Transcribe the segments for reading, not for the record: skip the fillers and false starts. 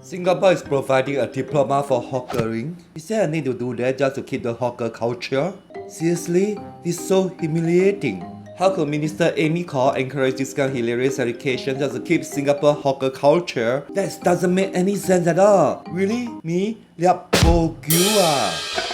Singapore is providing a diploma for hawkering. Is there a need to do that just to keep the hawker culture? Seriously? This is so humiliating. How could Minister Amy Khor encourage this kind of hilarious education just to keep Singapore hawker culture? That doesn't make any sense at all. Really? Me? Liap bo gyu ah.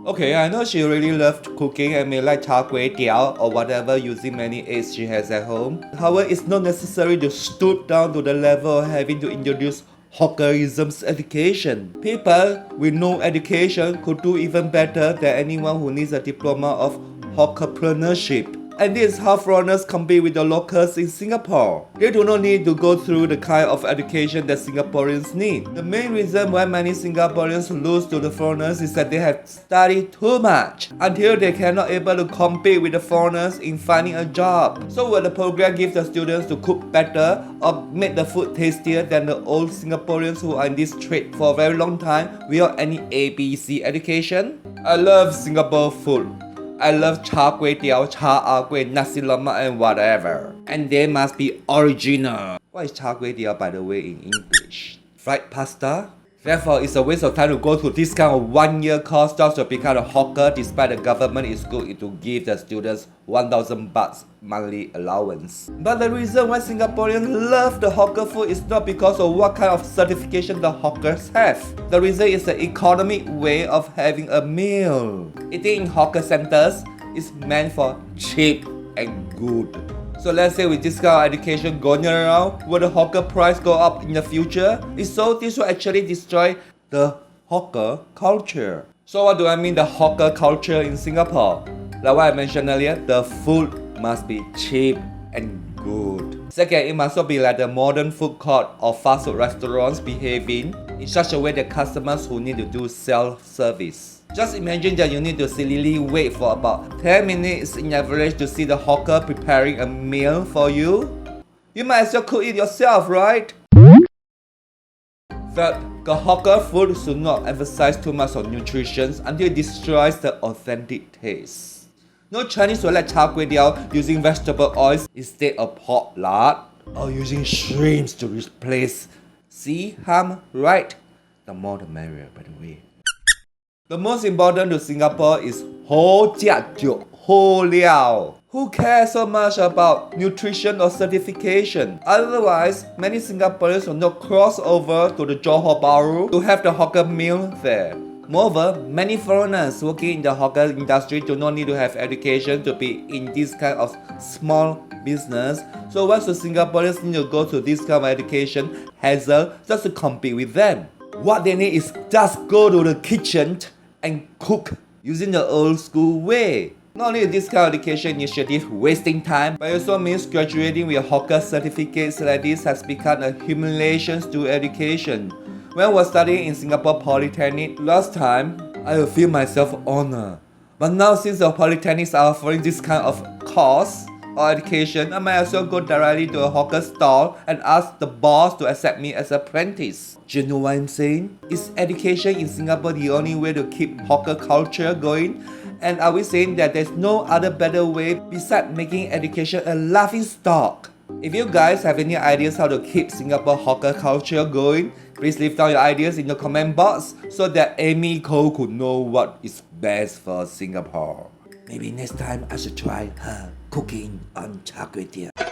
Okay, I know she really loved cooking and may like char kway teow or whatever using many eggs she has at home. However, it's not necessary to stoop down to the level of having to introduce hawkerism's education. People with no education could do even better than anyone who needs a diploma of hawkerpreneurship. And this is how foreigners compete with the locals in Singapore. They do not need to go through the kind of education that Singaporeans need. The main reason why many Singaporeans lose to the foreigners is that they have studied too much until they cannot able to compete with the foreigners in finding a job. So will the program give the students to cook better or make the food tastier than the old Singaporeans who are in this trade for a very long time without any ABC education? I love Singapore food. I love char kway teow, char ah kway, nasi lemak and whatever. And they must be original. What is char kway teow by the way in English? Fried pasta? Therefore, it's a waste of time to go through this kind of one-year course just to become a hawker despite the government is good to give the students 1,000 baht monthly allowance. But the reason why Singaporeans love the hawker food is not because of what kind of certification the hawkers have. The reason is the economic way of having a meal. Eating in hawker centers is meant for cheap and good. So let's say with this kind of education going around, will the hawker price go up in the future? If so, this will actually destroy the hawker culture. So what do I mean the hawker culture in Singapore? Like what I mentioned earlier, the food must be cheap and good. Second, it must not be like the modern food court or fast food restaurants behaving in such a way that customers who need to do self-service. Just imagine that you need to silly wait for about 10 minutes in average to see the hawker preparing a meal for you. You might as well cook it yourself, right? Third, the hawker food should not emphasize too much on nutrition until it destroys the authentic taste. No Chinese will like char kway teow using vegetable oils instead of pork lard or using shrimps to replace. See, right? The more the merrier, by the way. The most important to Singapore is ho jia jiu, ho liao. Who cares so much about nutrition or certification? Otherwise, many Singaporeans will not cross over to the Johor Bahru to have the hawker meal there. Moreover, many foreigners working in the hawker industry do not need to have education to be in this kind of small business. So why should Singaporeans need to go to this kind of education hassle just to compete with them? What they need is just go to the kitchen and cook using the old school way. Not only is this kind of education initiative wasting time, but it also means graduating with hawker certificates like this has become a humiliation to education. When I was studying in Singapore Polytechnic last time, I would feel myself honored. But now since the polytechnics are offering this kind of course or education, I might as well go directly to a hawker stall and ask the boss to accept me as an apprentice. Do you know what I'm saying? Is education in Singapore the only way to keep hawker culture going? And are we saying that there's no other better way besides making education a laughing stock? If you guys have any ideas how to keep Singapore hawker culture going, please leave down your ideas in the comment box so that Amy Khor could know what is best for Singapore. Maybe next time I should try her cooking on char kway teow.